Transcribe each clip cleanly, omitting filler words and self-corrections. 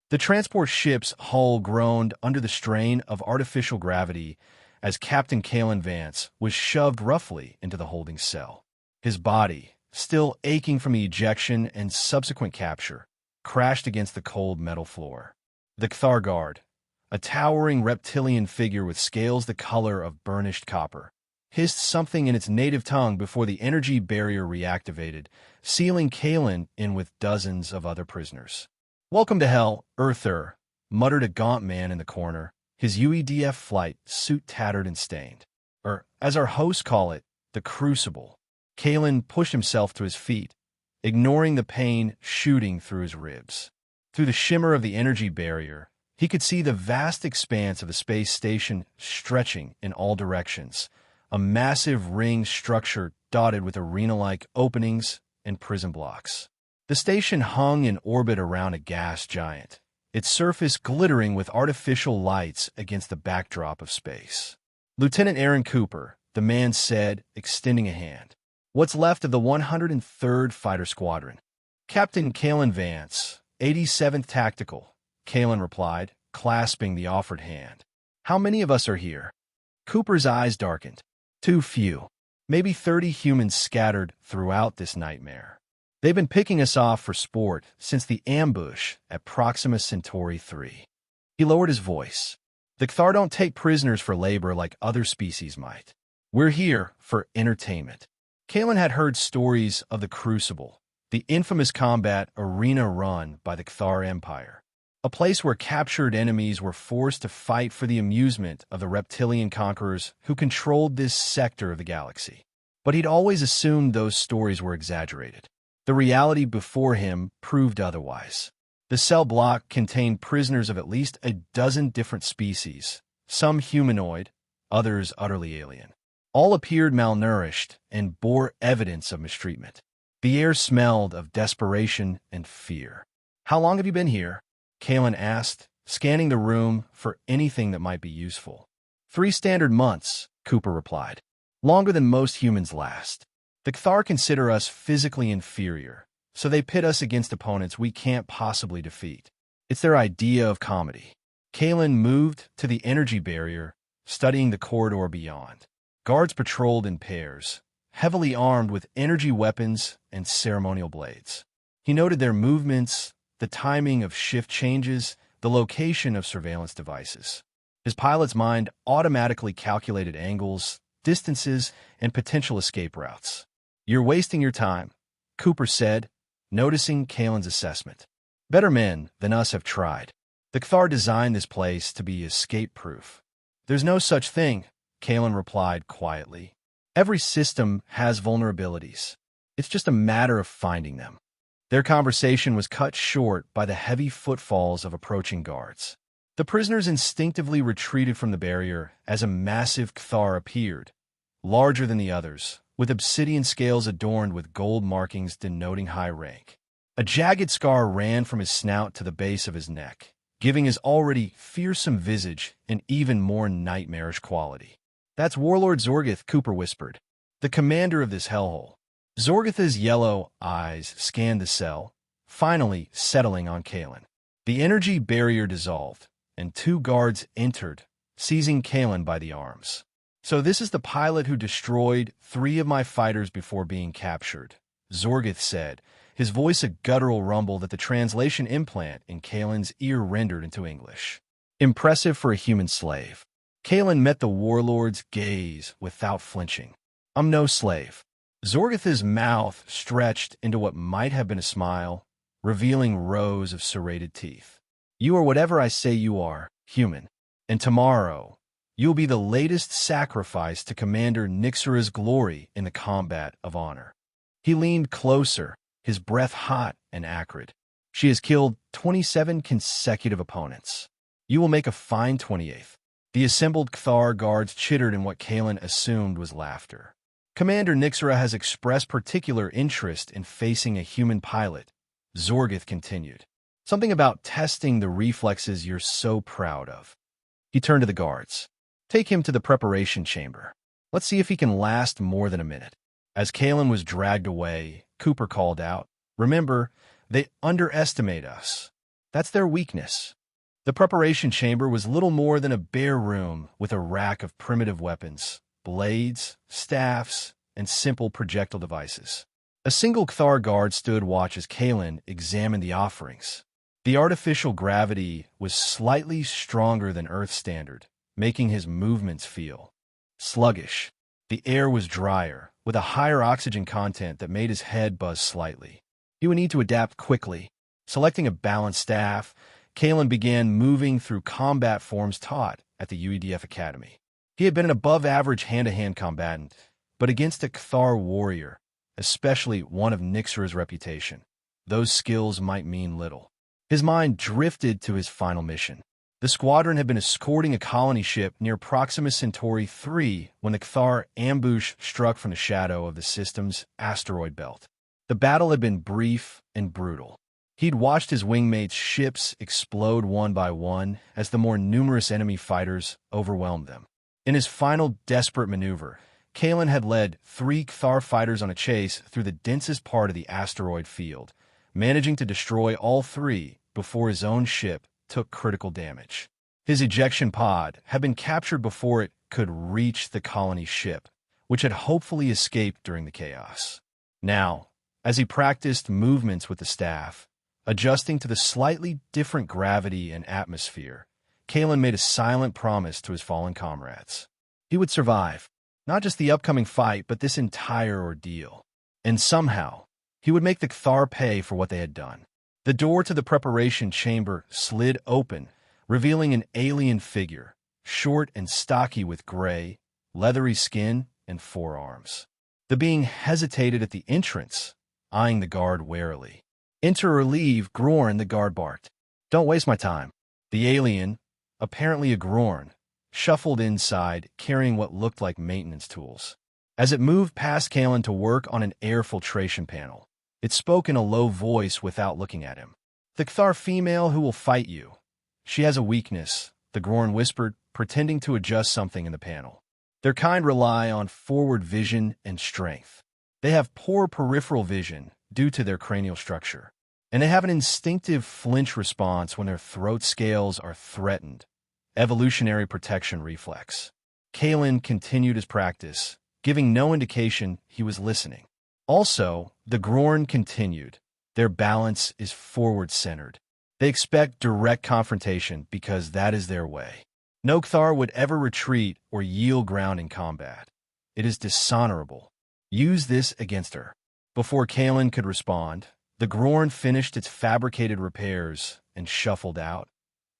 The transport ship's hull groaned under the strain of artificial gravity as Captain Kalen Vance was shoved roughly into the holding cell. His body, still aching from the ejection and subsequent capture, crashed against the cold metal floor. The Kthar guard, a towering reptilian figure with scales the color of burnished copper, hissed something in its native tongue before the energy barrier reactivated, sealing Kalen in with dozens of other prisoners. "Welcome to hell, Earther," muttered a gaunt man in the corner, his UEDF flight suit tattered and stained. Or, as our hosts call it, the Crucible. Kalen pushed himself to his feet, ignoring the pain shooting through his ribs. Through the shimmer of the energy barrier, he could see the vast expanse of the space station stretching in all directions, a massive ring structure dotted with arena-like openings and prison blocks. The station hung in orbit around a gas giant, its surface glittering with artificial lights against the backdrop of space. "Lieutenant Aaron Cooper," the man said, extending a hand. "What's left of the 103rd Fighter Squadron?" "Captain Kalen Vance, 87th Tactical," Kalen replied, clasping the offered hand. "How many of us are here?" Cooper's eyes darkened. "Too few. Maybe 30 humans scattered throughout this nightmare. They've been picking us off for sport since the ambush at Proxima Centauri 3. He lowered his voice. "The Kthar don't take prisoners for labor like other species might. We're here for entertainment." Kalen had heard stories of the Crucible, the infamous combat arena run by the Kthar Empire, a place where captured enemies were forced to fight for the amusement of the reptilian conquerors who controlled this sector of the galaxy. But he'd always assumed those stories were exaggerated. The reality before him proved otherwise. The cell block contained prisoners of at least a dozen different species, some humanoid, others utterly alien. All appeared malnourished and bore evidence of mistreatment. The air smelled of desperation and fear. "How long have you been here?" Kalen asked, scanning the room for anything that might be useful. 3 standard months, Cooper replied. "Longer than most humans last. The Kthar consider us physically inferior, so they pit us against opponents we can't possibly defeat. It's their idea of comedy." Kalen moved to the energy barrier, studying the corridor beyond. Guards patrolled in pairs, heavily armed with energy weapons and ceremonial blades. He noted their movements, the timing of shift changes, the location of surveillance devices. His pilot's mind automatically calculated angles, distances, and potential escape routes. "You're wasting your time," Cooper said, noticing Kalen's assessment. "Better men than us have tried. The Kthar designed this place to be escape-proof." "There's no such thing," Kalen replied quietly. "Every system has vulnerabilities. It's just a matter of finding them." Their conversation was cut short by the heavy footfalls of approaching guards. The prisoners instinctively retreated from the barrier as a massive Kthar appeared, larger than the others, with obsidian scales adorned with gold markings denoting high rank. A jagged scar ran from his snout to the base of his neck, giving his already fearsome visage an even more nightmarish quality. "That's Warlord Zorgith," Cooper whispered, "the commander of this hellhole." Zorgith's yellow eyes scanned the cell, finally settling on Kalen. The energy barrier dissolved, and 2 guards entered, seizing Kalen by the arms. "So this is the pilot who destroyed 3 of my fighters before being captured," Zorgith said, his voice a guttural rumble that the translation implant in Kalen's ear rendered into English. "Impressive for a human slave." Kalen met the warlord's gaze without flinching. "I'm no slave." Zorgith's mouth stretched into what might have been a smile, revealing rows of serrated teeth. "You are whatever I say you are, human. And tomorrow, you'll be the latest sacrifice to Commander Nixera's glory in the combat of honor." He leaned closer, his breath hot and acrid. "She has killed 27 consecutive opponents. You will make a fine 28th. The assembled Kthar guards chittered in what Kalen assumed was laughter. "Commander Nixera has expressed particular interest in facing a human pilot," Zorgith continued. "Something about testing the reflexes you're so proud of." He turned to the guards. "Take him to the preparation chamber. Let's see if he can last more than a minute." As Kalen was dragged away, Cooper called out, "Remember, they underestimate us." That's their weakness. The preparation chamber was little more than a bare room with a rack of primitive weapons, blades, staffs, and simple projectile devices. A single Cthar guard stood watch as Kalen examined the offerings. The artificial gravity was slightly stronger than Earth standard, making his movements feel sluggish. The air was drier, with a higher oxygen content that made his head buzz slightly. He would need to adapt quickly. Selecting a balanced staff, Kalen began moving through combat forms taught at the UEDF Academy. He had been an above-average hand-to-hand combatant, but against a Cthar warrior, especially one of Nixera's reputation, those skills might mean little. His mind drifted to his final mission. The squadron had been escorting a colony ship near Proxima Centauri 3 when the Cthar ambush struck from the shadow of the system's asteroid belt. The battle had been brief and brutal. He'd watched his wingmates' ships explode one by one as the more numerous enemy fighters overwhelmed them. In his final desperate maneuver, Kalen had led 3 Cthar fighters on a chase through the densest part of the asteroid field, managing to destroy all 3 before his own ship took critical damage. His ejection pod had been captured before it could reach the colony ship, which had hopefully escaped during the chaos. Now, as he practiced movements with the staff, adjusting to the slightly different gravity and atmosphere, Kalen made a silent promise to his fallen comrades. He would survive, not just the upcoming fight, but this entire ordeal. And somehow, he would make the Cthar pay for what they had done. The door to the preparation chamber slid open, revealing an alien figure, short and stocky with gray, leathery skin and forearms. The being hesitated at the entrance, eyeing the guard warily. "Enter or leave, Grorn," the guard barked. "Don't waste my time." The alien, apparently a Grorn, shuffled inside, carrying what looked like maintenance tools. As it moved past Kalen to work on an air filtration panel, it spoke in a low voice without looking at him. "The Cthar female who will fight you. She has a weakness," the Grorn whispered, pretending to adjust something in the panel. "Their kind rely on forward vision and strength. They have poor peripheral vision due to their cranial structure, and they have an instinctive flinch response when their throat scales are threatened. Evolutionary protection reflex." Kalen continued his practice, giving no indication he was listening. Also, the Grorn continued. Their balance is forward-centered. They expect direct confrontation because that is their way. No Cthar would ever retreat or yield ground in combat. It is dishonorable. Use this against her. Before Kalen could respond, the Grorn finished its fabricated repairs and shuffled out,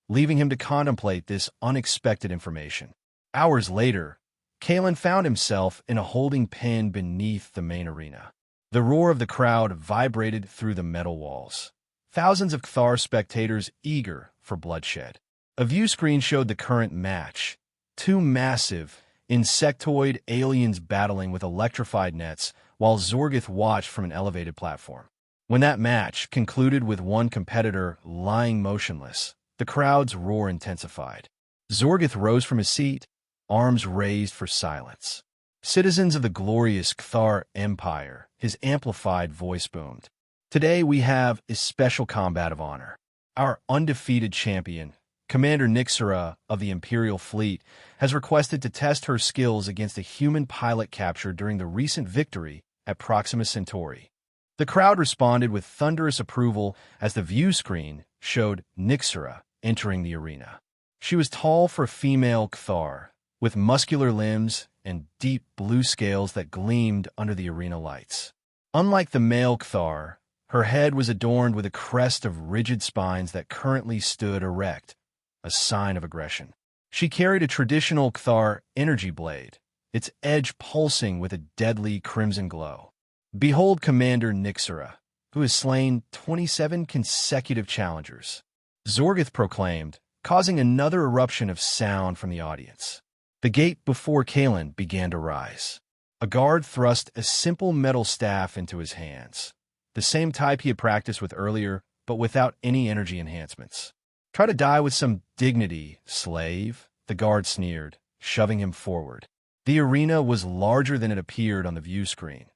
leaving him to contemplate this unexpected information. Hours later, Kalen found himself in a holding pen beneath the main arena. The roar of the crowd vibrated through the metal walls. Thousands of Cthar spectators eager for bloodshed. A view screen showed the current match. 2 massive, insectoid aliens battling with electrified nets while Zorgith watched from an elevated platform. When that match concluded with one competitor lying motionless, the crowd's roar intensified. Zorgith rose from his seat, arms raised for silence. "Citizens of the glorious Cthar Empire," his amplified voice boomed. "Today we have a special combat of honor. Our undefeated champion, Commander Nixera of the Imperial Fleet, has requested to test her skills against a human pilot captured during the recent victory at Proxima Centauri." The crowd responded with thunderous approval as the view screen showed Nixera entering the arena. She was tall for a female Cthar, with muscular limbs and deep blue scales that gleamed under the arena lights. Unlike the male Cthar, her head was adorned with a crest of rigid spines that currently stood erect, a sign of aggression. She carried a traditional Cthar energy blade, its edge pulsing with a deadly crimson glow. "Behold Commander Nixera, who has slain 27 consecutive challengers," Zorgith proclaimed, causing another eruption of sound from the audience. The gate before Kalen began to rise. A guard thrust a simple metal staff into his hands, the same type he had practiced with earlier, but without any energy enhancements. "Try to die with some dignity, slave," the guard sneered, shoving him forward. The arena was larger than it appeared on the view screen.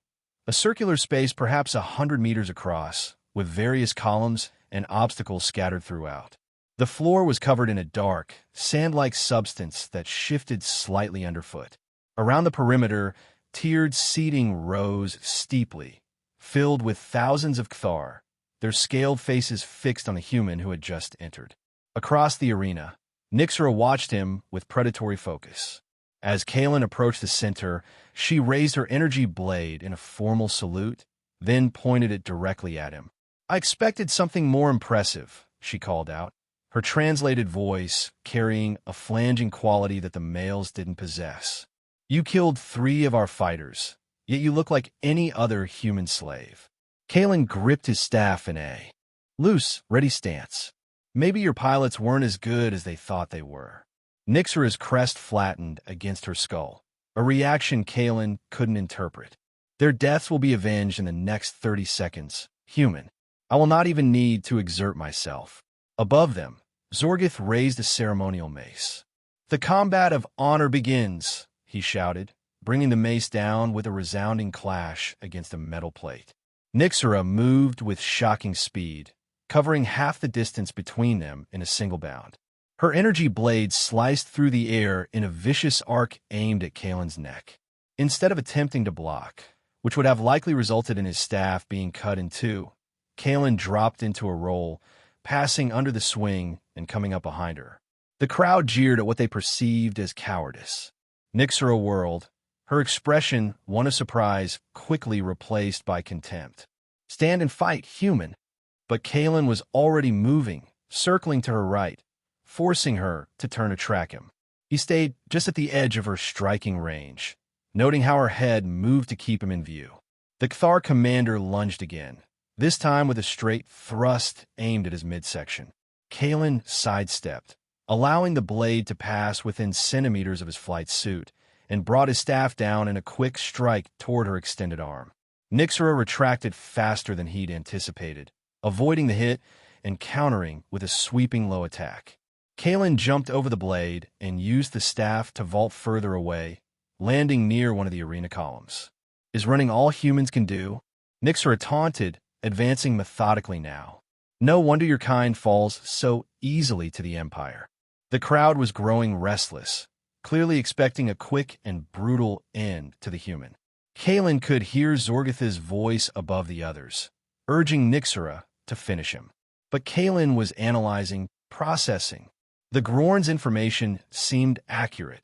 A circular space perhaps 100 meters across, with various columns and obstacles scattered throughout. The floor was covered in a dark, sand-like substance that shifted slightly underfoot. Around the perimeter, tiered seating rose steeply, filled with thousands of Kthar, their scaled faces fixed on the human who had just entered. Across the arena, Nyxera watched him with predatory focus. As Kalen approached the center, she raised her energy blade in a formal salute, then pointed it directly at him. "I expected something more impressive," she called out, her translated voice carrying a flanging quality that the males didn't possess. "You killed 3 of our fighters, yet you look like any other human slave." Kalen gripped his staff in a loose, ready stance. "Maybe your pilots weren't as good as they thought they were." Nyxera's crest flattened against her skull, a reaction Kalen couldn't interpret. "Their deaths will be avenged in the next 30 seconds, human. I will not even need to exert myself." Above them, Zorgith raised a ceremonial mace. "The combat of honor begins," he shouted, bringing the mace down with a resounding clash against a metal plate. Nyxera moved with shocking speed, covering half the distance between them in a single bound. Her energy blade sliced through the air in a vicious arc aimed at Kalen's neck. Instead of attempting to block, which would have likely resulted in his staff being cut in two, Kalen dropped into a roll, passing under the swing and coming up behind her. The crowd jeered at what they perceived as cowardice. Nyxera whirled, her expression, one of surprise, quickly replaced by contempt. "Stand and fight, human!" But Kalen was already moving, circling to her right, forcing her to turn to track him. He stayed just at the edge of her striking range, noting how her head moved to keep him in view. The Kthar commander lunged again, this time with a straight thrust aimed at his midsection. Kalen sidestepped, allowing the blade to pass within centimeters of his flight suit, and brought his staff down in a quick strike toward her extended arm. Nyxera retracted faster than he'd anticipated, avoiding the hit and countering with a sweeping low attack. Kalen jumped over the blade and used the staff to vault further away, landing near one of the arena columns. "Is running all humans can do?" Nyxera taunted, advancing methodically now. "No wonder your kind falls so easily to the Empire." The crowd was growing restless, clearly expecting a quick and brutal end to the human. Kalen could hear Zorgith's voice above the others, urging Nyxera to finish him. But Kalen was analyzing, processing. The Grorn's information seemed accurate.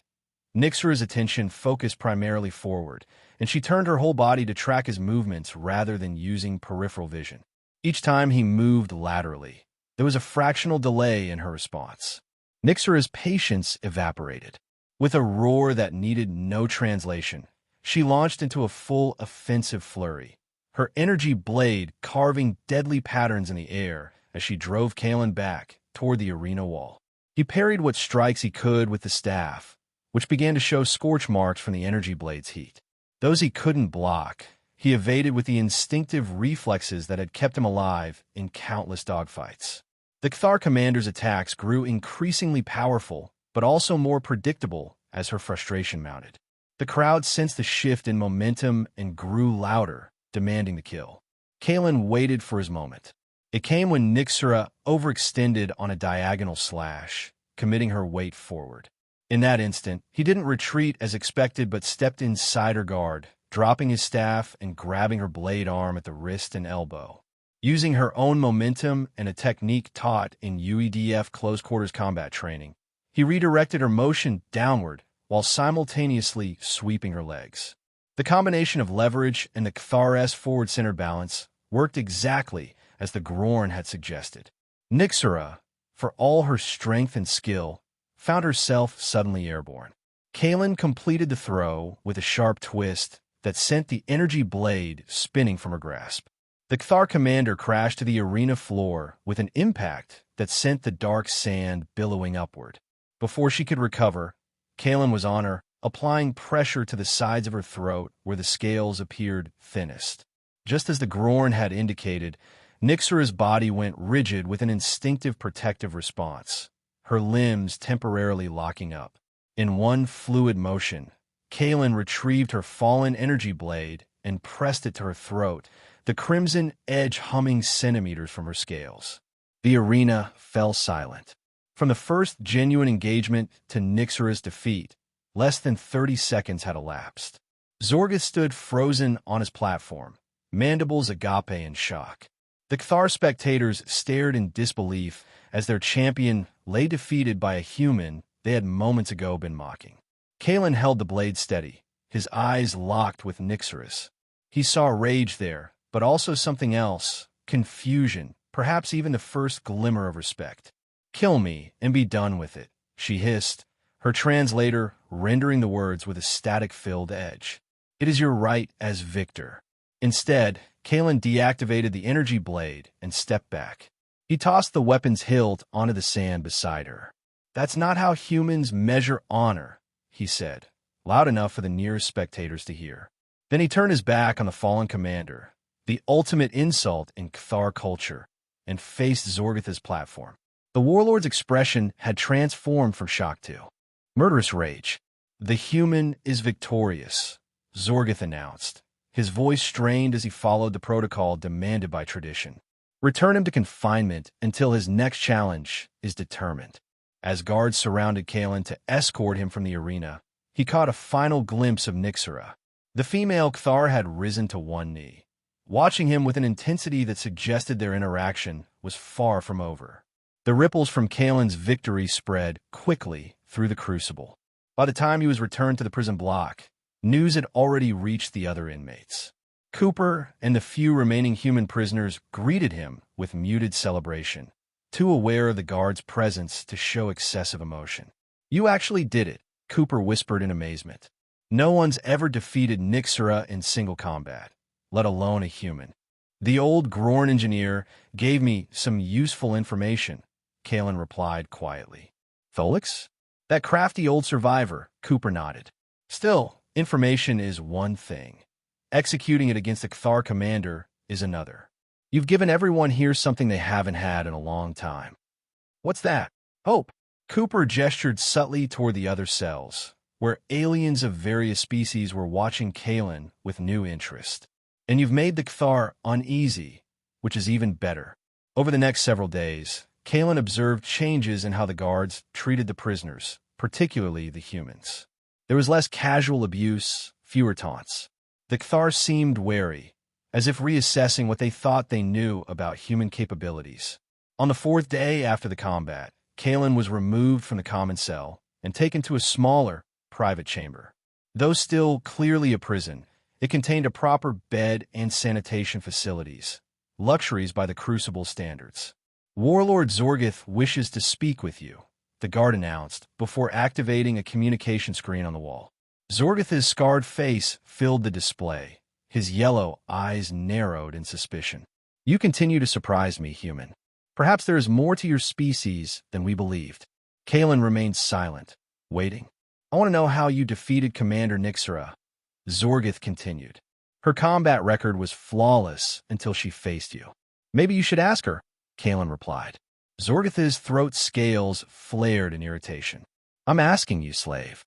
Nyxera's attention focused primarily forward, and she turned her whole body to track his movements rather than using peripheral vision. Each time he moved laterally, there was a fractional delay in her response. Nyxera's patience evaporated. With a roar that needed no translation, she launched into a full offensive flurry, her energy blade carving deadly patterns in the air as she drove Kalen back toward the arena wall. He parried what strikes he could with the staff, which began to show scorch marks from the energy blade's heat. Those he couldn't block, he evaded with the instinctive reflexes that had kept him alive in countless dogfights. The Kthar commander's attacks grew increasingly powerful, but also more predictable as her frustration mounted. The crowd sensed the shift in momentum and grew louder, demanding the kill. Kalen waited for his moment. It came when Nyxera overextended on a diagonal slash, committing her weight forward. In that instant, he didn't retreat as expected but stepped inside her guard, dropping his staff and grabbing her blade arm at the wrist and elbow. Using her own momentum and a technique taught in UEDF close-quarters combat training, he redirected her motion downward while simultaneously sweeping her legs. The combination of leverage and the Kthar's forward-centered balance worked exactly as the Grorn had suggested. Nyxera, for all her strength and skill, found herself suddenly airborne. Kalen completed the throw with a sharp twist that sent the energy blade spinning from her grasp. The Kthar commander crashed to the arena floor with an impact that sent the dark sand billowing upward. Before she could recover, Kalen was on her, applying pressure to the sides of her throat where the scales appeared thinnest. Just as the Grorn had indicated, Nyxera's body went rigid with an instinctive protective response, her limbs temporarily locking up. In one fluid motion, Kalen retrieved her fallen energy blade and pressed it to her throat, the crimson edge humming centimeters from her scales. The arena fell silent. From the first genuine engagement to Nyxora's defeat, less than 30 seconds had elapsed. Zorgith stood frozen on his platform, mandibles agape in shock. The Cathar spectators stared in disbelief as their champion lay defeated by a human they had moments ago been mocking. Kalen held the blade steady, his eyes locked with Nyxora's. He saw rage there, but also something else, confusion, perhaps even the first glimmer of respect. "Kill me and be done with it," she hissed, her translator rendering the words with a static-filled edge. "It is your right as victor." Instead, Kalen deactivated the energy blade and stepped back. He tossed the weapon's hilt onto the sand beside her. "That's not how humans measure honor," he said, loud enough for the nearest spectators to hear. Then he turned his back on the fallen commander, the ultimate insult in Cathar culture, and faced Zorgith's platform. The warlord's expression had transformed from shock to murderous rage. "The human is victorious," Zorgith announced, his voice strained as he followed the protocol demanded by tradition. "Return him to confinement until his next challenge is determined." As guards surrounded Kalen to escort him from the arena, he caught a final glimpse of Nyxora. The female Cathar had risen to one knee. Watching him with an intensity that suggested their interaction was far from over. The ripples from Kalen's victory spread quickly through the crucible. By the time he was returned to the prison block, news had already reached the other inmates. Cooper and the few remaining human prisoners greeted him with muted celebration, too aware of the guard's presence to show excessive emotion. "You actually did it," Cooper whispered in amazement. "No one's ever defeated Nyxora in single combat, let alone a human." "The old Grorn engineer gave me some useful information," Kalen replied quietly. "Tholix? That crafty old survivor," Cooper nodded. "Still, information is one thing. Executing it against a Cathar commander is another. You've given everyone here something they haven't had in a long time." "What's that?" "Hope." Cooper gestured subtly toward the other cells, where aliens of various species were watching Kalen with new interest. "And you've made the Cathar uneasy, which is even better." Over the next several days, Kalen observed changes in how the guards treated the prisoners, particularly the humans. There was less casual abuse, fewer taunts. The Cathar seemed wary, as if reassessing what they thought they knew about human capabilities. On the fourth day after the combat, Kalen was removed from the common cell and taken to a smaller, private chamber. Though still clearly a prison, it contained a proper bed and sanitation facilities, luxuries by the Crucible standards. "Warlord Zorgith wishes to speak with you," the guard announced before activating a communication screen on the wall. Zorgith's scarred face filled the display, his yellow eyes narrowed in suspicion. "You continue to surprise me, human. Perhaps there is more to your species than we believed." Kalen remained silent, waiting. "I want to know how you defeated Commander Nyxora," Zorgith continued. "Her combat record was flawless until she faced you." "Maybe you should ask her," Kalen replied. Zorgith's throat scales flared in irritation. "I'm asking you, slave.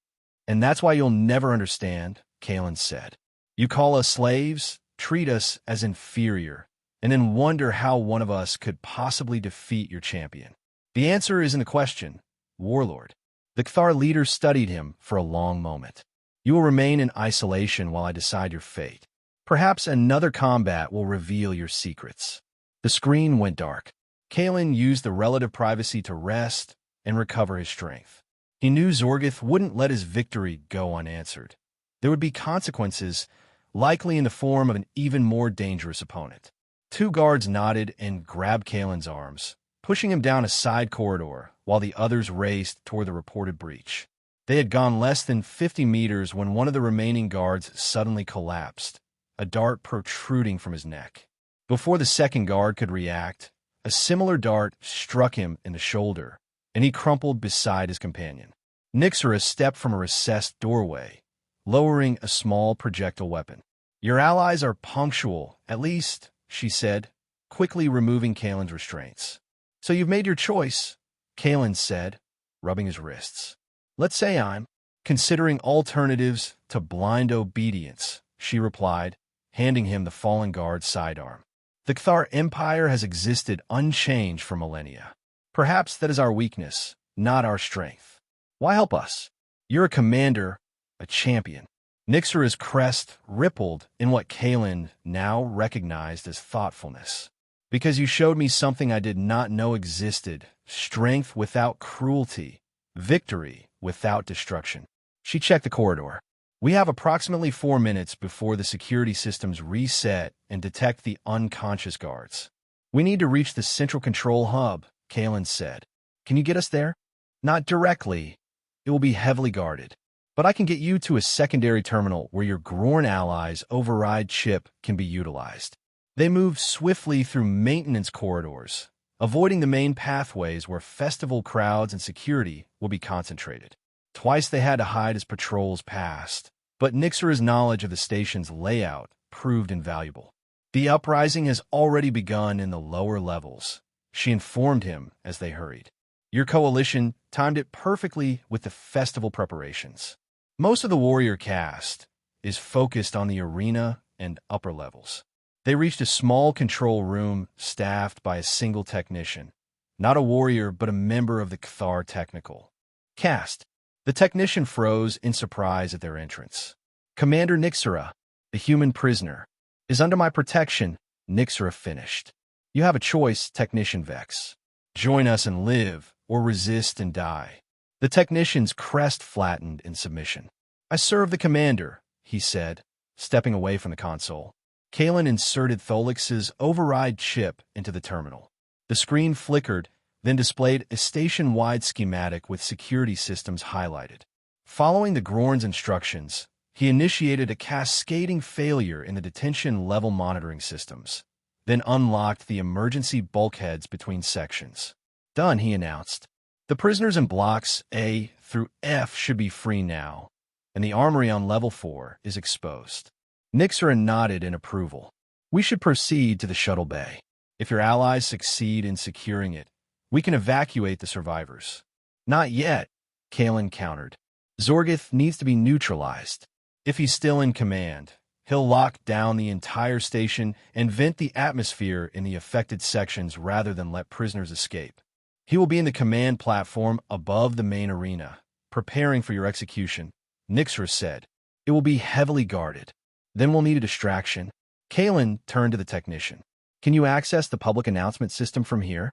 And that's why you'll never understand," Kalen said. "You call us slaves, treat us as inferior, and then wonder how one of us could possibly defeat your champion. The answer is in the question, Warlord." The Cathar leader studied him for a long moment. "You will remain in isolation while I decide your fate. Perhaps another combat will reveal your secrets." The screen went dark. Kalen used the relative privacy to rest and recover his strength. He knew Zorgith wouldn't let his victory go unanswered. There would be consequences, likely in the form of an even more dangerous opponent. Two guards nodded and grabbed Kalen's arms, pushing him down a side corridor while the others raced toward the reported breach. They had gone less than 50 meters when one of the remaining guards suddenly collapsed, a dart protruding from his neck. Before the second guard could react, a similar dart struck him in the shoulder, and he crumpled beside his companion. Nyxora stepped from a recessed doorway, lowering a small projectile weapon. "Your allies are punctual, at least," she said, quickly removing Kalen's restraints. "So you've made your choice," Kalen said, rubbing his wrists. "Let's say I'm considering alternatives to blind obedience," she replied, handing him the fallen guard's sidearm. The Cthar Empire has existed unchanged for millennia. Perhaps that is our weakness, not our strength. Why help us? You're a commander, a champion. Nixera's crest rippled in what Kalen now recognized as thoughtfulness. Because you showed me something I did not know existed, strength without cruelty, victory without destruction. She checked the corridor. We have approximately 4 minutes before the security systems reset and detect the unconscious guards. We need to reach the central control hub, Kalen said. Can you get us there? Not directly. It will be heavily guarded. But I can get you to a secondary terminal where your Grorn allies' override chip can be utilized. They move swiftly through maintenance corridors, avoiding the main pathways where festival crowds and security will be concentrated. Twice they had to hide as patrols passed, but Nixera's knowledge of the station's layout proved invaluable. The uprising has already begun in the lower levels, she informed him as they hurried. Your coalition timed it perfectly with the festival preparations. Most of the warrior cast is focused on the arena and upper levels. They reached a small control room staffed by a single technician, not a warrior but a member of the Cthar Technical Cast. The technician froze in surprise at their entrance. Commander Nixera, the human prisoner, is under my protection, Nixera finished. You have a choice, Technician Vex. Join us and live, or resist and die. The technician's crest flattened in submission. I serve the commander, he said, stepping away from the console. Kalen inserted Tholix's override chip into the terminal. The screen flickered, then displayed a station-wide schematic with security systems highlighted. Following the Grorn's instructions, he initiated a cascading failure in the detention level monitoring systems, then unlocked the emergency bulkheads between sections. Done, he announced. The prisoners in blocks A through F should be free now, and the armory on level 4 is exposed. Nixera nodded in approval. We should proceed to the shuttle bay. If your allies succeed in securing it, we can evacuate the survivors. Not yet, Kalen countered. Zorgith needs to be neutralized. If he's still in command, he'll lock down the entire station and vent the atmosphere in the affected sections rather than let prisoners escape. He will be in the command platform above the main arena, preparing for your execution, Nixera said. It will be heavily guarded. Then we'll need a distraction. Kalen turned to the technician. Can you access the public announcement system from here?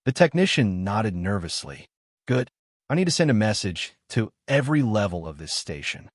The technician nodded nervously. Good. I need to send a message to every level of this station.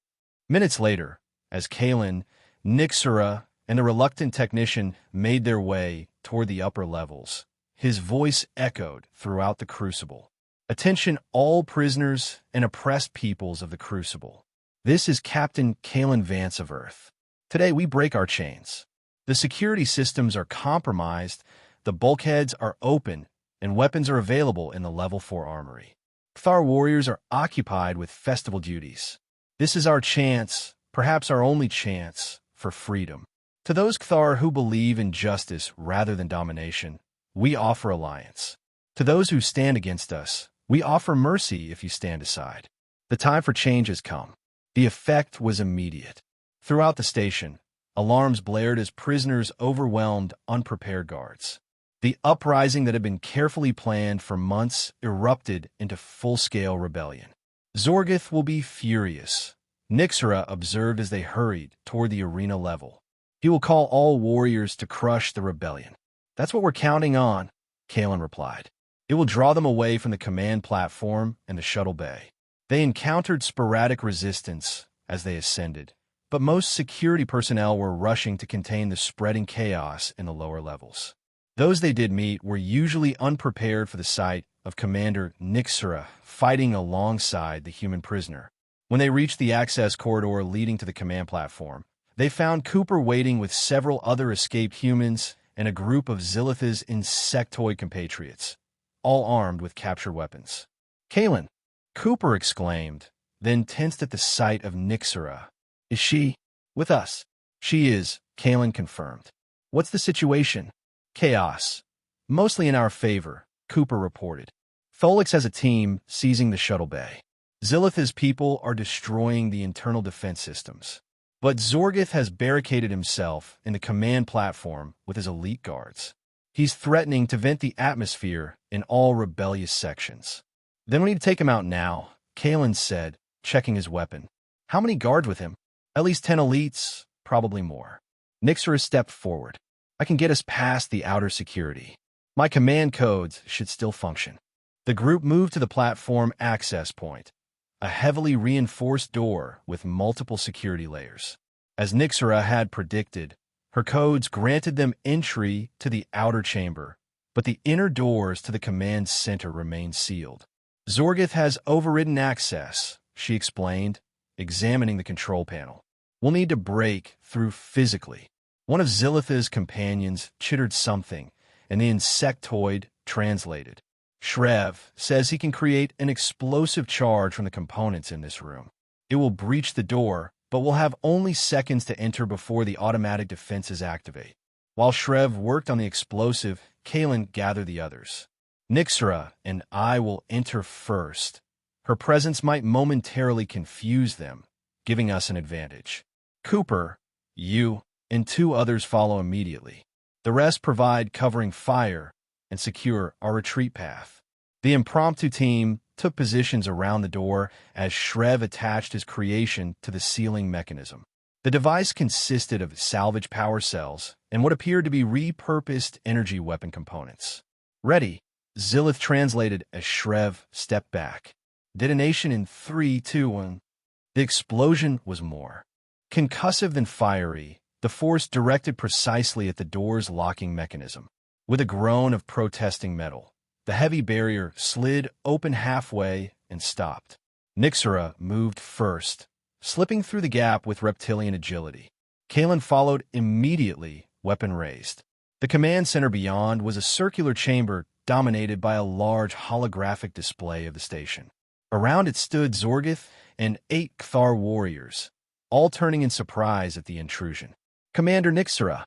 Minutes later, as Kalen, Nixera, and the reluctant technician made their way toward the upper levels, his voice echoed throughout the Crucible. Attention all prisoners and oppressed peoples of the Crucible. This is Captain Kalen Vance of Earth. Today we break our chains. The security systems are compromised, the bulkheads are open, and weapons are available in the Level 4 armory. Cthar warriors are occupied with festival duties. This is our chance, perhaps our only chance, for freedom. To those Cthar who believe in justice rather than domination, we offer alliance. To those who stand against us, we offer mercy if you stand aside. The time for change has come. The effect was immediate. Throughout the station, alarms blared as prisoners overwhelmed unprepared guards. The uprising that had been carefully planned for months erupted into full-scale rebellion. Zorgith will be furious, Nixera observed as they hurried toward the arena level. He will call all warriors to crush the rebellion. That's what we're counting on, Kalen replied. It will draw them away from the command platform and the shuttle bay. They encountered sporadic resistance as they ascended, but most security personnel were rushing to contain the spreading chaos in the lower levels. Those they did meet were usually unprepared for the sight of Commander Nixera fighting alongside the human prisoner. When they reached the access corridor leading to the command platform, they found Cooper waiting with several other escaped humans and a group of Zilith's insectoid compatriots, all armed with captured weapons. Kalen, Cooper exclaimed, then tensed at the sight of Nixera. Is she with us? She is, Kalen confirmed. What's the situation? Chaos. Mostly in our favor, Cooper reported. Tholix has a team seizing the shuttle bay. Zilith's people are destroying the internal defense systems. But Zorgith has barricaded himself in the command platform with his elite guards. He's threatening to vent the atmosphere in all rebellious sections. Then we need to take him out now, Kalen said, checking his weapon. How many guards with him? At least 10 elites, probably more. Nixera stepped forward. I can get us past the outer security. My command codes should still function. The group moved to the platform access point, a heavily reinforced door with multiple security layers. As Nixera had predicted, her codes granted them entry to the outer chamber, but the inner doors to the command center remained sealed. Zorgith has overridden access, she explained, examining the control panel. We'll need to break through physically. One of Zilitha's companions chittered something, and the insectoid translated. Shrev says he can create an explosive charge from the components in this room. It will breach the door, but we'll have only seconds to enter before the automatic defenses activate. While Shrev worked on the explosive, Kalen gathered the others. Nixera and I will enter first. Her presence might momentarily confuse them, giving us an advantage. Cooper, you, and 2 others follow immediately. The rest provide covering fire and secure our retreat path. The impromptu team took positions around the door as Shrev attached his creation to the sealing mechanism. The device consisted of salvage power cells and what appeared to be repurposed energy weapon components. Ready, Zilith translated as Shrev stepped back. Detonation in 3, 2, 1. The explosion was more concussive than fiery, the force directed precisely at the door's locking mechanism. With a groan of protesting metal, the heavy barrier slid open halfway and stopped. Nixera moved first, slipping through the gap with reptilian agility. Kalen followed immediately, weapon raised. The command center beyond was a circular chamber dominated by a large holographic display of the station. Around it stood Zorgith and 8 Kthar warriors, all turning in surprise at the intrusion. Commander Nixera,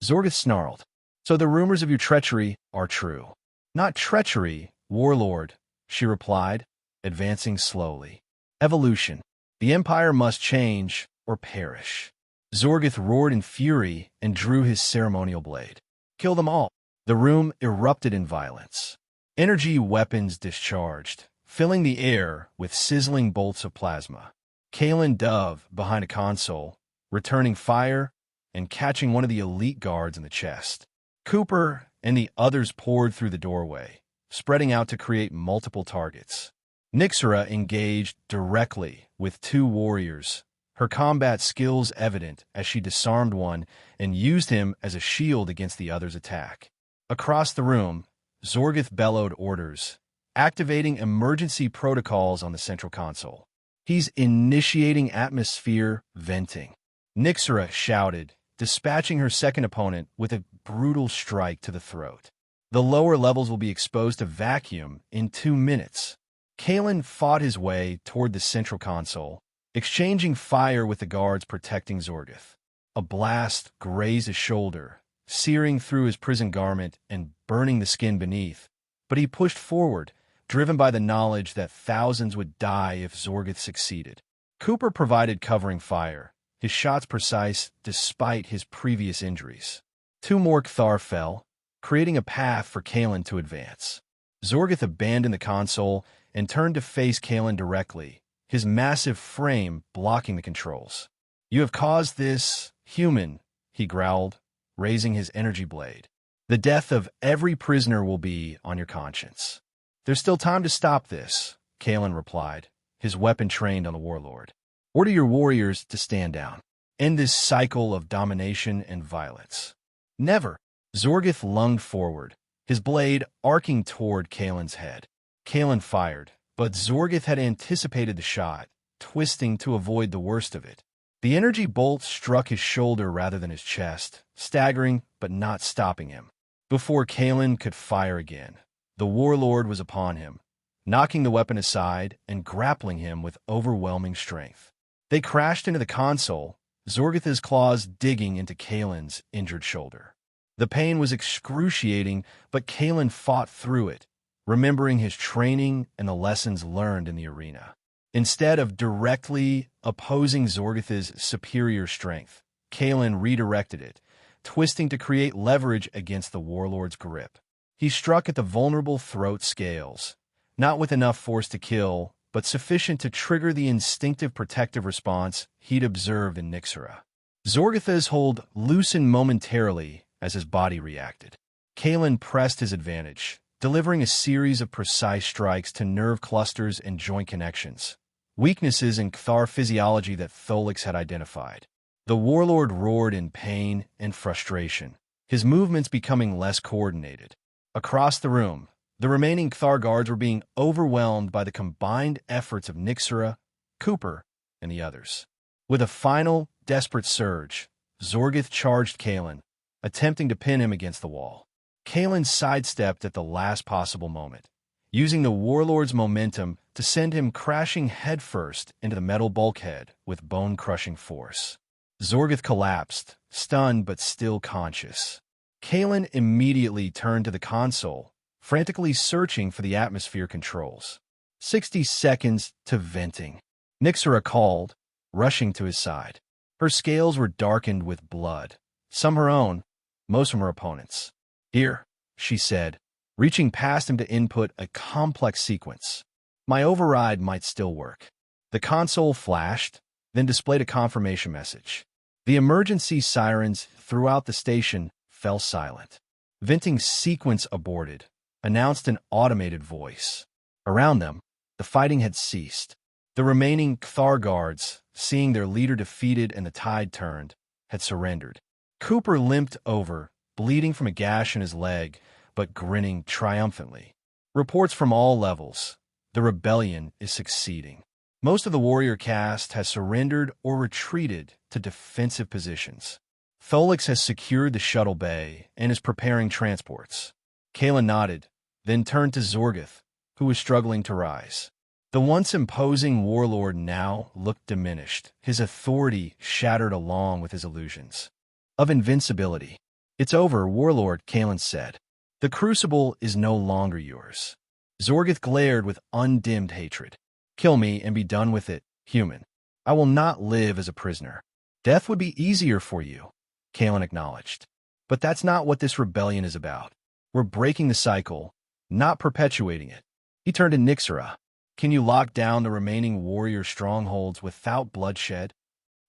Zorgith snarled. So the rumors of your treachery are true. Not treachery, warlord, she replied, advancing slowly. Evolution. The Empire must change or perish. Zorgith roared in fury and drew his ceremonial blade. Kill them all. The room erupted in violence. Energy weapons discharged, filling the air with sizzling bolts of plasma. Kalen dove behind a console, returning fire and catching one of the elite guards in the chest. Cooper and the others poured through the doorway, spreading out to create multiple targets. Nixera engaged directly with 2 warriors, her combat skills evident as she disarmed one and used him as a shield against the other's attack. Across the room, Zorgith bellowed orders, activating emergency protocols on the central console. He's initiating atmosphere venting. Nixera shouted, dispatching her second opponent with a brutal strike to the throat. The lower levels will be exposed to vacuum in 2 minutes. Kalen fought his way toward the central console, exchanging fire with the guards protecting Zorgith. A blast grazed his shoulder, searing through his prison garment and burning the skin beneath, but he pushed forward, driven by the knowledge that thousands would die if Zorgith succeeded. Cooper provided covering fire, his shots precise despite his previous injuries. 2 more Kthar fell, creating a path for Kalen to advance. Zorgith abandoned the console and turned to face Kalen directly, his massive frame blocking the controls. You have caused this, human, he growled, raising his energy blade. The death of every prisoner will be on your conscience. There's still time to stop this, Kalen replied, his weapon trained on the warlord. Order your warriors to stand down. End this cycle of domination and violence. Never. Zorgith lunged forward, his blade arcing toward Kalen's head. Kalen fired, but Zorgith had anticipated the shot, twisting to avoid the worst of it. The energy bolt struck his shoulder rather than his chest, staggering but not stopping him. Before Kalen could fire again, the warlord was upon him, knocking the weapon aside and grappling him with overwhelming strength. They crashed into the console, Zorgith's claws digging into Kalen's injured shoulder. The pain was excruciating, but Kalen fought through it, remembering his training and the lessons learned in the arena. Instead of directly opposing Zorgith's superior strength, Kalen redirected it, twisting to create leverage against the warlord's grip. He struck at the vulnerable throat scales, not with enough force to kill, but sufficient to trigger the instinctive protective response he'd observed in Nixera. Zorgith's hold loosened momentarily as his body reacted. Kalen pressed his advantage, delivering a series of precise strikes to nerve clusters and joint connections, weaknesses in Cthar physiology that Tholix had identified. The warlord roared in pain and frustration, his movements becoming less coordinated. Across the room, the remaining Cthar guards were being overwhelmed by the combined efforts of Nixera, Cooper, and the others. With a final, desperate surge, Zorgith charged Kalen, attempting to pin him against the wall. Kalen sidestepped at the last possible moment, using the warlord's momentum to send him crashing headfirst into the metal bulkhead with bone-crushing force. Zorgith collapsed, stunned but still conscious. Kalen immediately turned to the console, frantically searching for the atmosphere controls. 60 seconds to venting. Nixera called, rushing to his side. Her scales were darkened with blood, some her own, most from her opponent's. "Here," she said, reaching past him to input a complex sequence. "My override might still work." The console flashed, then displayed a confirmation message. The emergency sirens throughout the station fell silent. "Venting sequence aborted," announced an automated voice. Around them, the fighting had ceased. The remaining Cthar guards, seeing their leader defeated and the tide turned, had surrendered. Cooper limped over, bleeding from a gash in his leg, but grinning triumphantly. "Reports from all levels. The rebellion is succeeding. Most of the warrior caste has surrendered or retreated to defensive positions. Tholix has secured the shuttle bay and is preparing transports." Kalen nodded, then turned to Zorgith, who was struggling to rise. The once imposing warlord now looked diminished, his authority shattered along with his illusions of invincibility. "It's over, warlord," Kalen said. "The crucible is no longer yours." Zorgith glared with undimmed hatred. "Kill me and be done with it, human. I will not live as a prisoner." "Death would be easier for you," Kalen acknowledged. "But that's not what this rebellion is about. We're breaking the cycle, not perpetuating it." He turned to Nixera. "Can you lock down the remaining warrior strongholds without bloodshed?"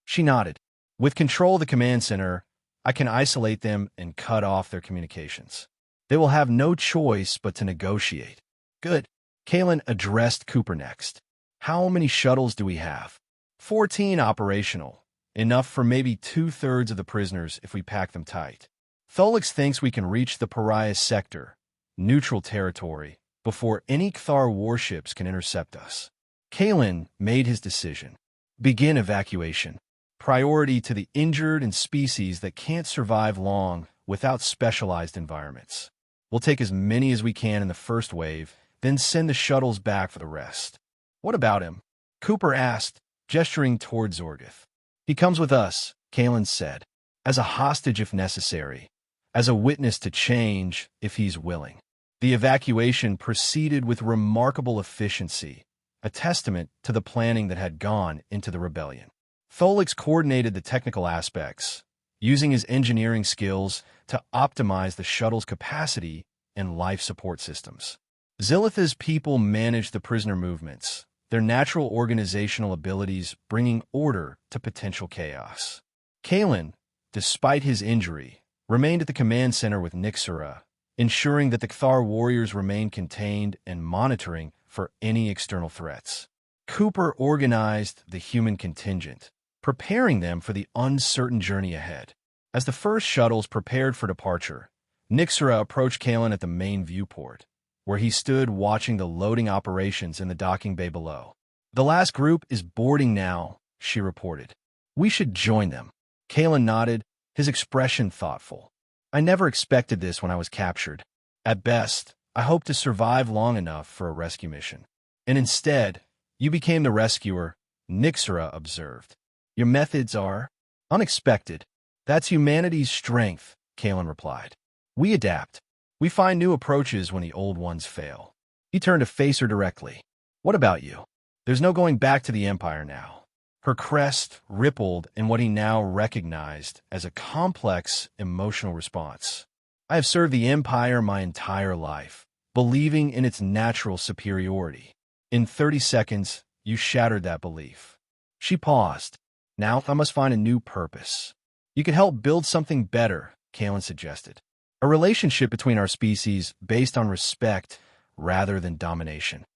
She nodded. "With control of the command center, I can isolate them and cut off their communications. They will have no choice but to negotiate." "Good." Kalen addressed Cooper next. "How many shuttles do we have?" 14 operational. Enough for maybe 2/3 of the prisoners if we pack them tight. Tholix thinks we can reach the Pariah sector, neutral territory, before any Cthar warships can intercept us." Kalen made his decision. "Begin evacuation. Priority to the injured and species that can't survive long without specialized environments. We'll take as many as we can in the first wave, then send the shuttles back for the rest." "What about him?" Cooper asked, gesturing toward Zorgith. "He comes with us," Kalen said, "as a hostage if necessary, as a witness to change if he's willing." The evacuation proceeded with remarkable efficiency, a testament to the planning that had gone into the rebellion. Tholix coordinated the technical aspects, using his engineering skills to optimize the shuttle's capacity and life support systems. Zilith's people managed the prisoner movements, their natural organizational abilities bringing order to potential chaos. Kalen, despite his injury, remained at the command center with Nixera, ensuring that the Cthar warriors remained contained and monitoring for any external threats. Cooper organized the human contingent, preparing them for the uncertain journey ahead. As the first shuttles prepared for departure, Nixera approached Kalen at the main viewport, where he stood watching the loading operations in the docking bay below. "The last group is boarding now," she reported. "We should join them." Kalen nodded, his expression thoughtful. "I never expected this when I was captured. At best, I hoped to survive long enough for a rescue mission. And instead, you became the rescuer," Nixera observed. "Your methods are unexpected." "That's humanity's strength," Kalen replied. "We adapt. We find new approaches when the old ones fail." He turned to face her directly. "What about you? There's no going back to the Empire now. Her crest rippled in what he now recognized as a complex emotional response. I have served the Empire my entire life, believing in its natural superiority. In 30 seconds, you shattered that belief. She paused. Now I must find a new purpose. You could help build something better, Kalen suggested. A relationship between our species based on respect rather than domination.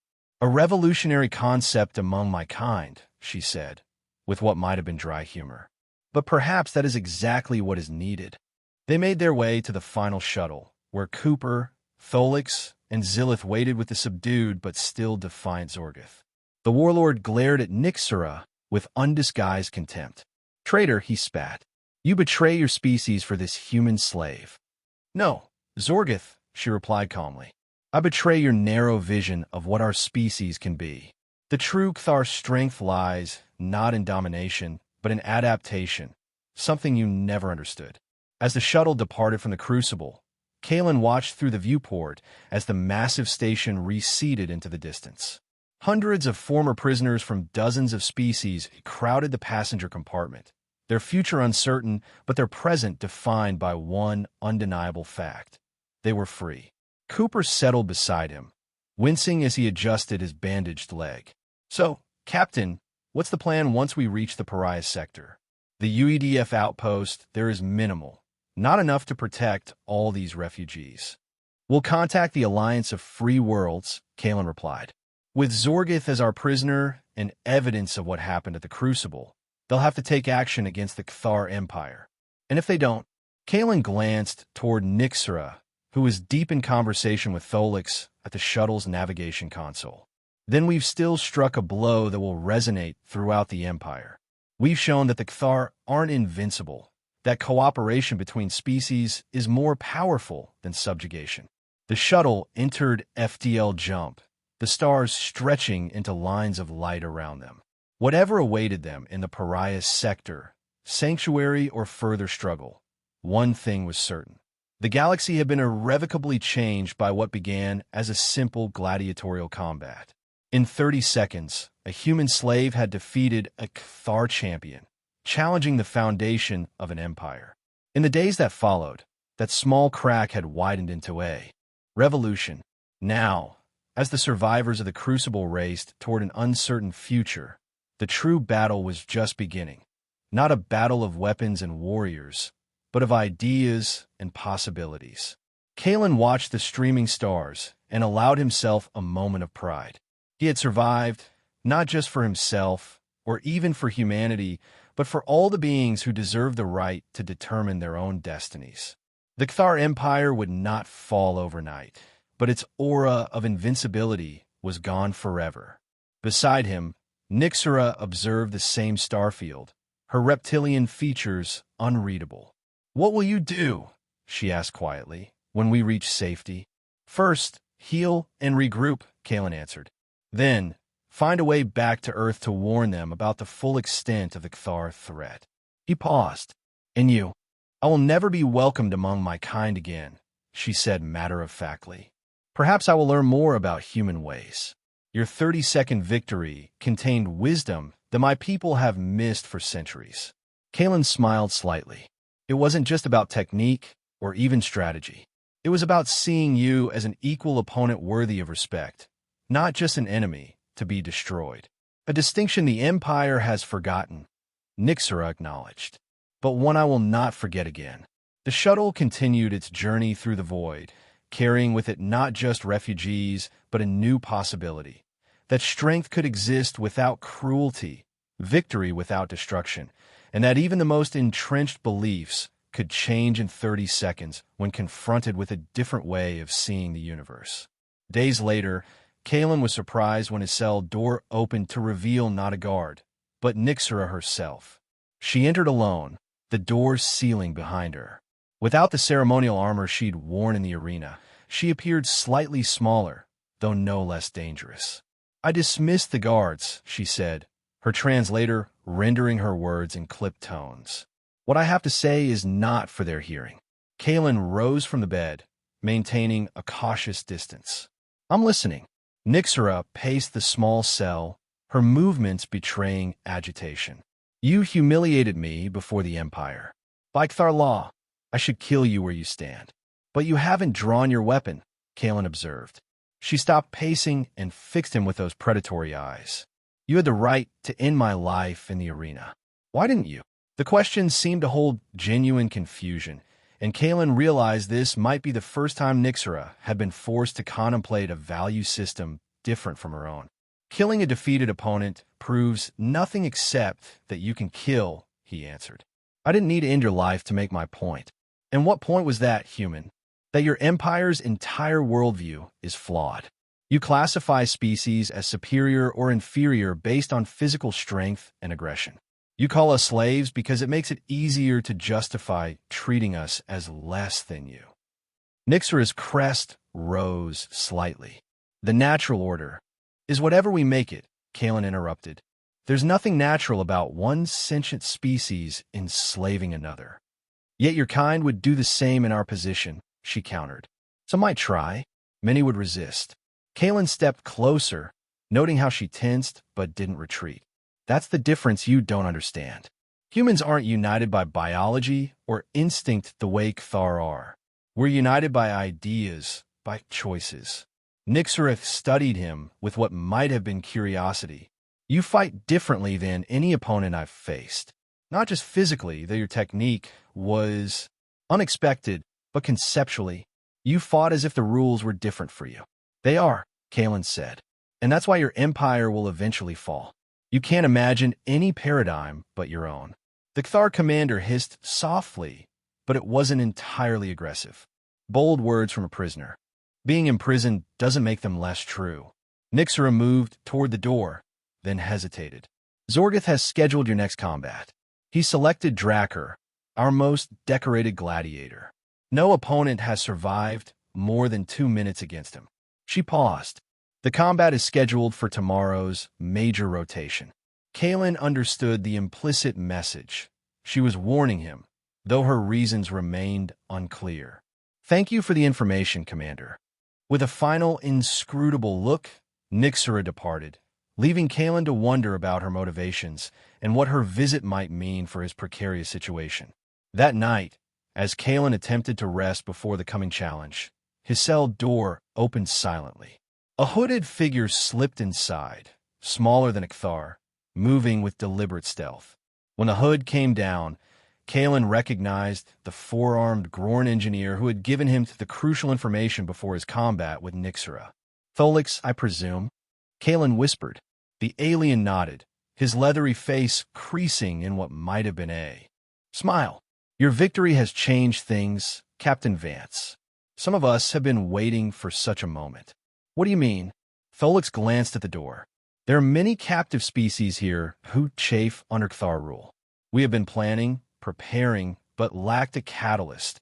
A revolutionary concept among my kind, she said, with what might have been dry humor. But perhaps that is exactly what is needed. They made their way to the final shuttle, where Cooper, Tholix, and Zilith waited with the subdued but still defiant Zorgith. The warlord glared at Nixera with undisguised contempt. Traitor, he spat. You betray your species for this human slave. No, Zorgith, she replied calmly. I betray your narrow vision of what our species can be. The true Cthar strength lies not in domination, but in adaptation, something you never understood. As the shuttle departed from the Crucible, Kalen watched through the viewport as the massive station receded into the distance. Hundreds of former prisoners from dozens of species crowded the passenger compartment, their future uncertain, but their present defined by one undeniable fact. They were free. Cooper settled beside him, wincing as he adjusted his bandaged leg. So, Captain, what's the plan once we reach the Pariah sector? The UEDF outpost, there is minimal, not enough to protect all these refugees. We'll contact the Alliance of Free Worlds, Kalen replied. With Zorgith as our prisoner and evidence of what happened at the Crucible, they'll have to take action against the Cthar Empire. And if they don't, Kalen glanced toward Nixera, who was deep in conversation with Tholix at the shuttle's navigation console. Then we've still struck a blow that will resonate throughout the Empire. We've shown that the Cthar aren't invincible, that cooperation between species is more powerful than subjugation. The shuttle entered FDL jump, the stars stretching into lines of light around them. Whatever awaited them in the Pariah sector, sanctuary or further struggle, one thing was certain. The galaxy had been irrevocably changed by what began as a simple gladiatorial combat. In 30 seconds, a human slave had defeated a Cthar champion, challenging the foundation of an empire. In the days that followed, that small crack had widened into a revolution. Now, as the survivors of the Crucible raced toward an uncertain future, the true battle was just beginning. Not a battle of weapons and warriors, but of ideas and possibilities. Kalen watched the streaming stars and allowed himself a moment of pride. He had survived, not just for himself or even for humanity, but for all the beings who deserve the right to determine their own destinies. The Cthar Empire would not fall overnight, but its aura of invincibility was gone forever. Beside him, Nixera observed the same starfield, her reptilian features unreadable. What will you do? She asked quietly, when we reach safety. First, heal and regroup, Kalen answered. Then, find a way back to Earth to warn them about the full extent of the Cthar threat. He paused. And you? I will never be welcomed among my kind again, she said matter-of-factly. Perhaps I will learn more about human ways. Your 30-second victory contained wisdom that my people have missed for centuries. Kalen smiled slightly. It wasn't just about technique or even strategy. It was about seeing you as an equal opponent worthy of respect, not just an enemy to be destroyed. A distinction the Empire has forgotten, Nixera acknowledged, but one I will not forget again. The shuttle continued its journey through the void, carrying with it not just refugees, but a new possibility. That strength could exist without cruelty, victory without destruction, and that even the most entrenched beliefs could change in 30 seconds when confronted with a different way of seeing the universe. Days later, Kalen was surprised when his cell door opened to reveal not a guard, but Nixera herself. She entered alone, the door sealing behind her. Without the ceremonial armor she'd worn in the arena, she appeared slightly smaller, though no less dangerous. I dismissed the guards, she said, her translator rendering her words in clipped tones. What I have to say is not for their hearing. Kalen rose from the bed, maintaining a cautious distance. I'm listening. Nixera paced the small cell, her movements betraying agitation. You humiliated me before the Empire. By Kthar law, I should kill you where you stand. But you haven't drawn your weapon, Kaelin observed. She stopped pacing and fixed him with those predatory eyes. You had the right to end my life in the arena. Why didn't you? The question seemed to hold genuine confusion, and Kaelin realized this might be the first time Nyxera had been forced to contemplate a value system different from her own. Killing a defeated opponent proves nothing except that you can kill, he answered. I didn't need to end your life to make my point. And what point was that, human? That your empire's entire worldview is flawed. You classify species as superior or inferior based on physical strength and aggression. You call us slaves because it makes it easier to justify treating us as less than you. Nyxera's crest rose slightly. The natural order is whatever we make it, Kaelin interrupted. There's nothing natural about one sentient species enslaving another. Yet your kind would do the same in our position, she countered. Some might try. Many would resist. Kaelin stepped closer, noting how she tensed but didn't retreat. That's the difference you don't understand. Humans aren't united by biology or instinct the way Kthar are. We're united by ideas, by choices. Nyxera studied him with what might have been curiosity. You fight differently than any opponent I've faced. Not just physically, though your technique was unexpected, but conceptually, you fought as if the rules were different for you. They are, Kaelin said, and that's why your empire will eventually fall. You can't imagine any paradigm but your own. The Kthar commander hissed softly, but it wasn't entirely aggressive. Bold words from a prisoner. Being imprisoned doesn't make them less true. Nyxera moved toward the door, then hesitated. Zorgith has scheduled your next combat. He selected Drakkar, our most decorated gladiator. No opponent has survived more than 2 minutes against him. She paused. The combat is scheduled for tomorrow's major rotation. Kaelin understood the implicit message. She was warning him, though her reasons remained unclear. Thank you for the information, Commander. With a final inscrutable look, Nyxera departed, leaving Kaelin to wonder about her motivations and what her visit might mean for his precarious situation. That night, as Kaelin attempted to rest before the coming challenge, his cell door opened silently. A hooded figure slipped inside, smaller than Kthar, moving with deliberate stealth. When the hood came down, Kaelin recognized the four-armed Grorn engineer who had given him the crucial information before his combat with Nyxera. Tholix, I presume? Kaelin whispered. The alien nodded, his leathery face creasing in what might have been a smile. Your victory has changed things, Captain Vance. Some of us have been waiting for such a moment. What do you mean? Tholix glanced at the door. There are many captive species here who chafe under Kthar rule. We have been planning, preparing, but lacked a catalyst,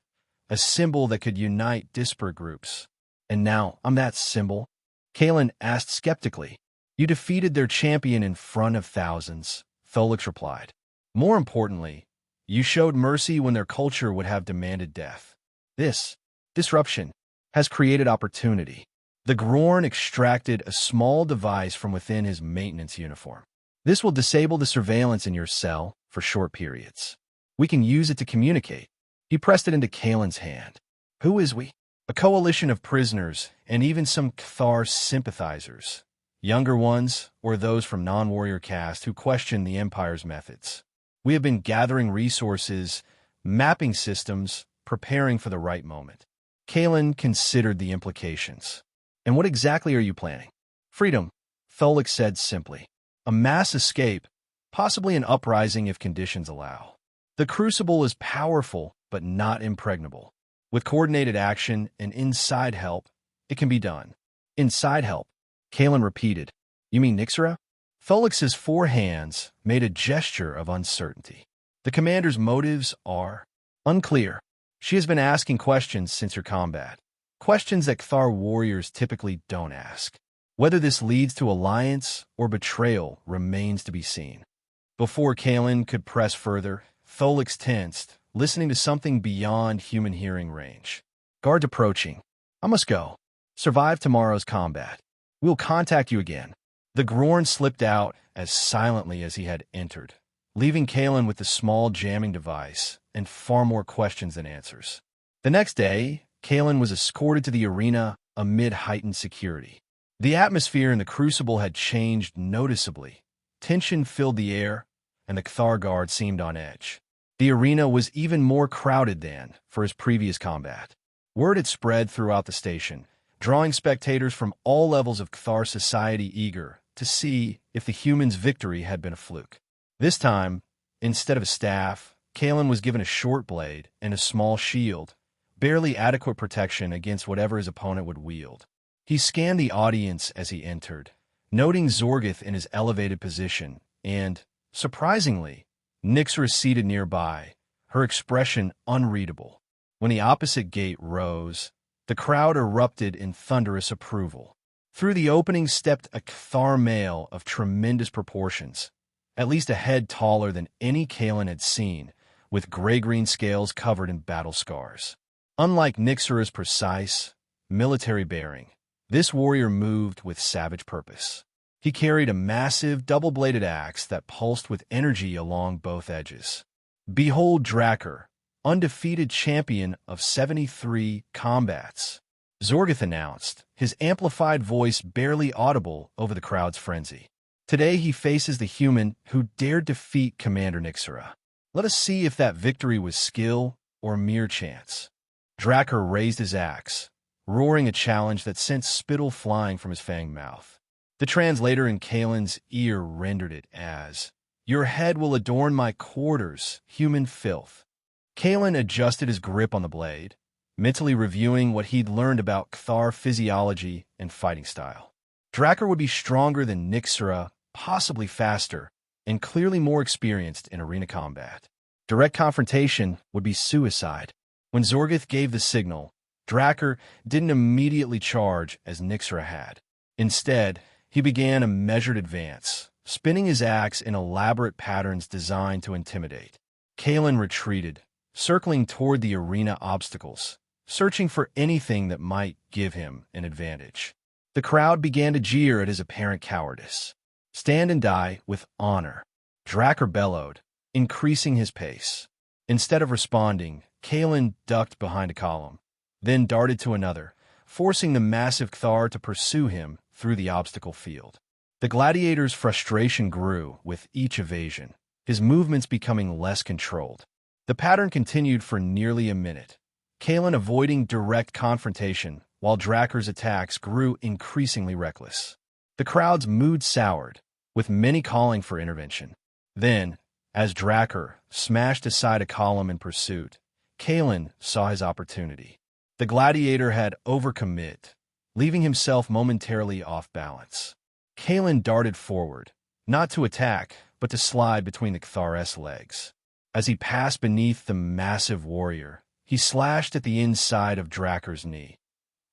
a symbol that could unite disparate groups. And now I'm that symbol? Kaelin asked skeptically. You defeated their champion in front of thousands, Tholix replied. More importantly, you showed mercy when their culture would have demanded death. This disruption has created opportunity. The Grorn extracted a small device from within his maintenance uniform. This will disable the surveillance in your cell for short periods. We can use it to communicate. He pressed it into Kaelin's hand. Who is we? A coalition of prisoners and even some Kthar sympathizers. Younger ones, or those from non-warrior caste who question the Empire's methods. We have been gathering resources, mapping systems, preparing for the right moment. Kaelin considered the implications. And what exactly are you planning? Freedom, Tholix said simply. A mass escape, possibly an uprising if conditions allow. The Crucible is powerful, but not impregnable. With coordinated action and inside help, it can be done. Inside help, Kaelin repeated. You mean Nyxera? Tholix's four hands made a gesture of uncertainty. The commander's motives are unclear. She has been asking questions since her combat. Questions that Kthar warriors typically don't ask. Whether this leads to alliance or betrayal remains to be seen. Before Kaelin could press further, Tholix tensed, listening to something beyond human hearing range. Guards approaching. I must go. Survive tomorrow's combat. We will contact you again. The groan slipped out as silently as he had entered, leaving Kalen with the small jamming device and far more questions than answers. The next day, Kalen was escorted to the arena amid heightened security. The atmosphere in the Crucible had changed noticeably. Tension filled the air, and the Cthar guard seemed on edge. The arena was even more crowded than for his previous combat. Word had spread throughout the station, drawing spectators from all levels of Cthar society eager to see if the human's victory had been a fluke. This time, instead of a staff, Kalen was given a short blade and a small shield, barely adequate protection against whatever his opponent would wield. He scanned the audience as he entered, noting Zorgith in his elevated position, and, surprisingly, Nyxra seated nearby, her expression unreadable. When the opposite gate rose, the crowd erupted in thunderous approval. Through the opening stepped a Cthar male of tremendous proportions, at least a head taller than any Kalen had seen, with gray-green scales covered in battle scars. Unlike Nyxra's precise, military bearing, this warrior moved with savage purpose. He carried a massive, double-bladed axe that pulsed with energy along both edges. "Behold Drakkar, undefeated champion of 73 combats," Zorgith announced, his amplified voice barely audible over the crowd's frenzy. "Today he faces the human who dared defeat Commander Nyxra. Let us see if that victory was skill or mere chance." Drakkar raised his axe, roaring a challenge that sent spittle flying from his fanged mouth. The translator in Kalen's ear rendered it as, "Your head will adorn my quarters, human filth." Kalen adjusted his grip on the blade, mentally reviewing what he'd learned about Cthar physiology and fighting style. Drakkar would be stronger than Nyxra, possibly faster, and clearly more experienced in arena combat. Direct confrontation would be suicide. When Zorgith gave the signal, Drakkar didn't immediately charge as Nyxra had. Instead, he began a measured advance, spinning his axe in elaborate patterns designed to intimidate. Kalen retreated, circling toward the arena obstacles, searching for anything that might give him an advantage. The crowd began to jeer at his apparent cowardice. "Stand and die with honor," Drakkar bellowed, increasing his pace. Instead of responding, Kalen ducked behind a column, then darted to another, forcing the massive Cthar to pursue him through the obstacle field. The gladiator's frustration grew with each evasion, his movements becoming less controlled. The pattern continued for nearly a minute, Kalen avoiding direct confrontation while Drakkar's attacks grew increasingly reckless. The crowd's mood soured, with many calling for intervention. Then, as Drakkar smashed aside a column in pursuit, Kalen saw his opportunity. The gladiator had overcommit, leaving himself momentarily off balance. Kalen darted forward, not to attack, but to slide between the Cthar's legs. As he passed beneath the massive warrior, he slashed at the inside of Drakkar's knee,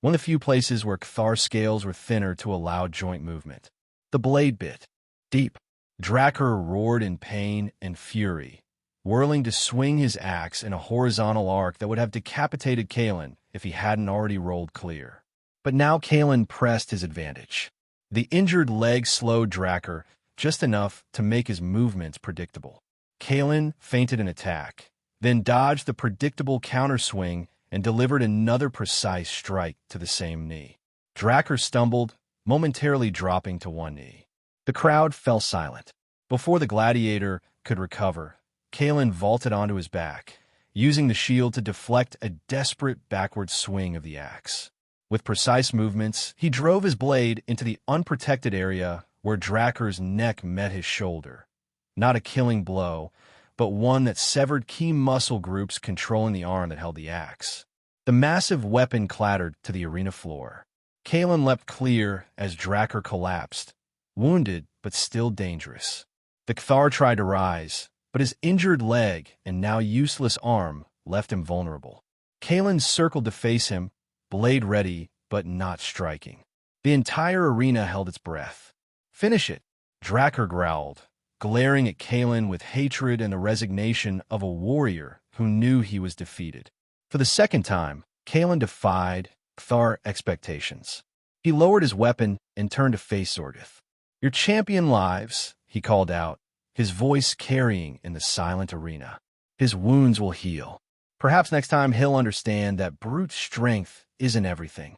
one of the few places where Cthar scales were thinner to allow joint movement. The blade bit deep. Drakkar roared in pain and fury, whirling to swing his axe in a horizontal arc that would have decapitated Kalen if he hadn't already rolled clear. But now Kalen pressed his advantage. The injured leg slowed Drakkar just enough to make his movements predictable. Kalen feinted an attack, then dodged the predictable counterswing and delivered another precise strike to the same knee. Drakkar stumbled, momentarily dropping to one knee. The crowd fell silent. Before the gladiator could recover, Kalen vaulted onto his back, using the shield to deflect a desperate backward swing of the axe. With precise movements, he drove his blade into the unprotected area where Drakkar's neck met his shoulder. Not a killing blow, but one that severed key muscle groups controlling the arm that held the axe. The massive weapon clattered to the arena floor. Kalen leapt clear as Drakkar collapsed, wounded but still dangerous. The Cthar tried to rise, but his injured leg and now useless arm left him vulnerable. Kalen circled to face him, blade ready but not striking. The entire arena held its breath. "Finish it," Drakkar growled, glaring at Kalen with hatred and the resignation of a warrior who knew he was defeated. For the second time, Kalen defied Cthar expectations. He lowered his weapon and turned to face Zorgith. "Your champion lives," he called out, his voice carrying in the silent arena. "His wounds will heal. Perhaps next time he'll understand that brute strength isn't everything."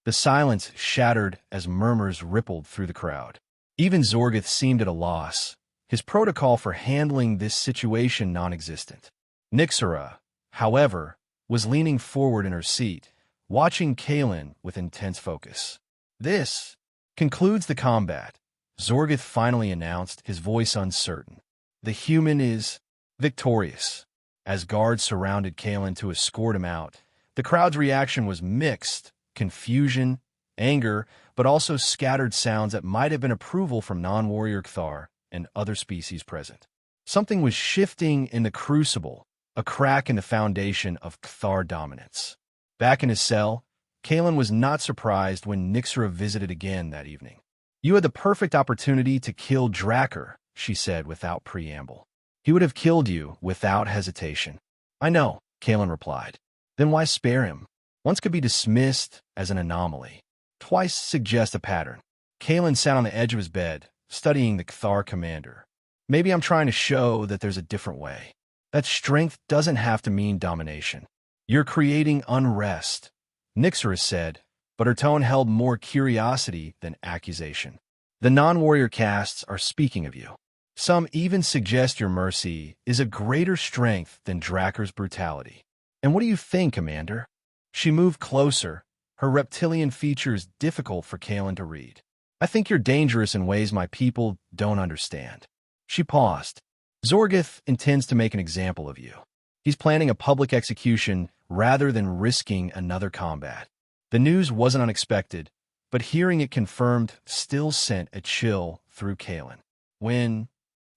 The silence shattered as murmurs rippled through the crowd. Even Zorgith seemed at a loss, his protocol for handling this situation non-existent. Nixera, however, was leaning forward in her seat, watching Kalen with intense focus. "This concludes the combat," Zorgith finally announced, his voice uncertain. "The human is victorious." As guards surrounded Kalen to escort him out, the crowd's reaction was mixed: confusion, anger, but also scattered sounds that might have been approval from non-warrior Cthar and other species present. Something was shifting in the crucible, a crack in the foundation of Cthar dominance. Back in his cell, Kalen was not surprised when Nixera visited again that evening. "You had the perfect opportunity to kill Drakkar," she said without preamble. "He would have killed you without hesitation." "I know," Kalen replied. "Then why spare him? Once could be dismissed as an anomaly. Twice suggest a pattern." Kalen sat on the edge of his bed, studying the Cthar commander. "Maybe I'm trying to show that there's a different way. That strength doesn't have to mean domination. You're creating unrest," Nixera said, but her tone held more curiosity than accusation. "The non-warrior castes are speaking of you. Some even suggest your mercy is a greater strength than Drakkar's brutality. And what do you think, Commander?" She moved closer, her reptilian features difficult for Kalen to read. "I think you're dangerous in ways my people don't understand." She paused. "Zorgith intends to make an example of you. He's planning a public execution rather than risking another combat." The news wasn't unexpected, but hearing it confirmed still sent a chill through Kalen. When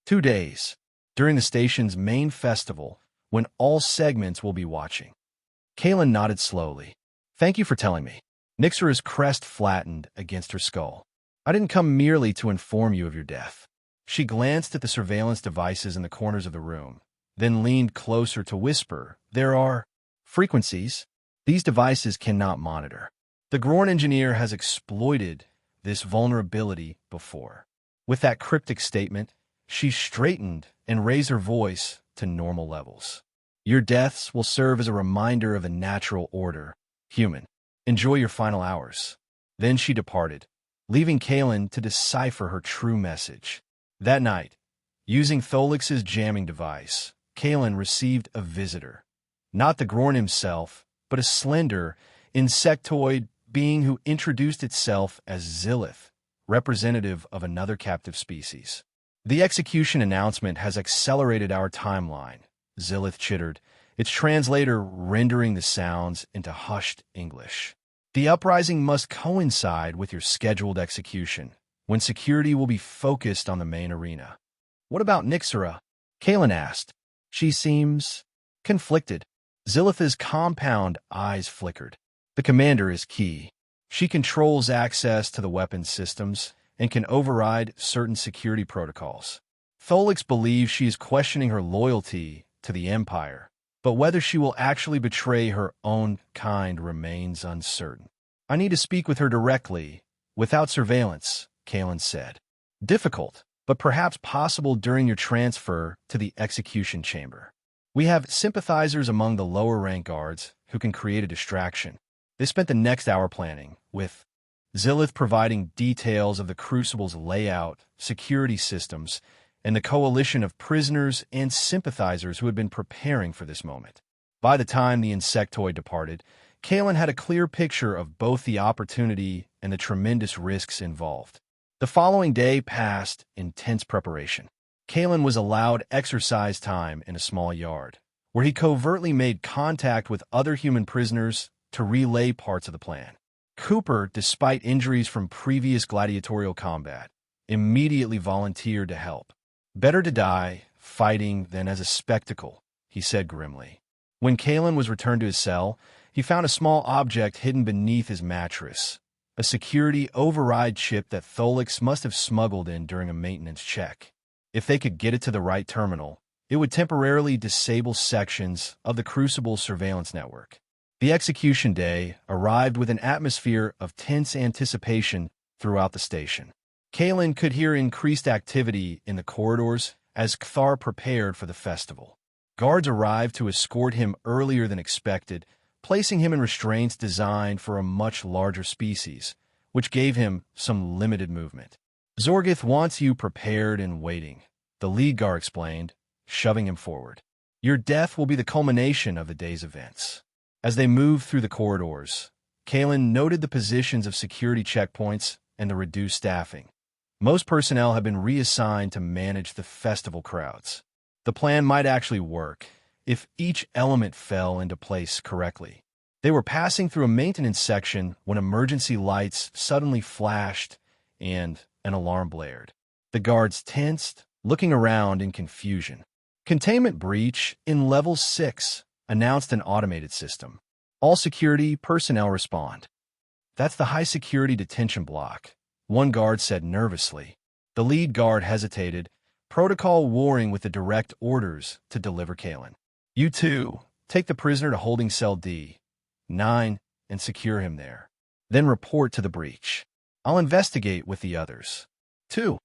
2 days, during the station's main festival, when all segments will be watching. Kalen nodded slowly. "Thank you for telling me." Nixera's crest flattened against her skull. "I didn't come merely to inform you of your death." She glanced at the surveillance devices in the corners of the room, then leaned closer to whisper, "There are frequencies these devices cannot monitor. The Grorn engineer has exploited this vulnerability before." With that cryptic statement, she straightened and raised her voice to normal levels. "Your deaths will serve as a reminder of the natural order. Human, enjoy your final hours." Then she departed, leaving Kalen to decipher her true message. That night, using Tholix's jamming device, Kalen received a visitor. Not the Grorn himself, but a slender, insectoid being who introduced itself as Zilith, representative of another captive species. "The execution announcement has accelerated our timeline," Zilith chittered, its translator rendering the sounds into hushed English. "The uprising must coincide with your scheduled execution, when security will be focused on the main arena." "What about Nixera?" Kalen asked. "She seems conflicted." Zilith's compound eyes flickered. "The commander is key. She controls access to the weapons systems and can override certain security protocols. Tholix believes she is questioning her loyalty to the Empire, but whether she will actually betray her own kind remains uncertain." "I need to speak with her directly, without surveillance," Kalen said. "Difficult, but perhaps possible during your transfer to the execution chamber. We have sympathizers among the lower rank guards who can create a distraction." They spent the next hour planning, with Zilith providing details of the Crucible's layout, security systems, and the coalition of prisoners and sympathizers who had been preparing for this moment. By the time the insectoid departed, Kalen had a clear picture of both the opportunity and the tremendous risks involved. The following day passed in tense preparation. Kalen was allowed exercise time in a small yard, where he covertly made contact with other human prisoners to relay parts of the plan. Cooper, despite injuries from previous gladiatorial combat, immediately volunteered to help. "Better to die fighting than as a spectacle," he said grimly. When Kalen was returned to his cell, he found a small object hidden beneath his mattress, a security override chip that Tholix must have smuggled in during a maintenance check. If they could get it to the right terminal, it would temporarily disable sections of the Crucible surveillance network. The execution day arrived with an atmosphere of tense anticipation throughout the station. Kalen could hear increased activity in the corridors as Kthar prepared for the festival. Guards arrived to escort him earlier than expected, placing him in restraints designed for a much larger species, which gave him some limited movement. Zorgith wants you prepared and waiting, the lead guard explained, shoving him forward. Your death will be the culmination of the day's events. As they moved through the corridors, Kalen noted the positions of security checkpoints and the reduced staffing. Most personnel have been reassigned to manage the festival crowds. The plan might actually work if each element fell into place correctly. They were passing through a maintenance section when emergency lights suddenly flashed and an alarm blared. The guards tensed, looking around in confusion. Containment breach in Level 6, announced an automated system. All security personnel respond. That's the high-security detention block, one guard said nervously. The lead guard hesitated, protocol warring with the direct orders to deliver Kalen. You two, take the prisoner to holding cell D9 and secure him there. Then report to the breach. I'll investigate with the others. 2.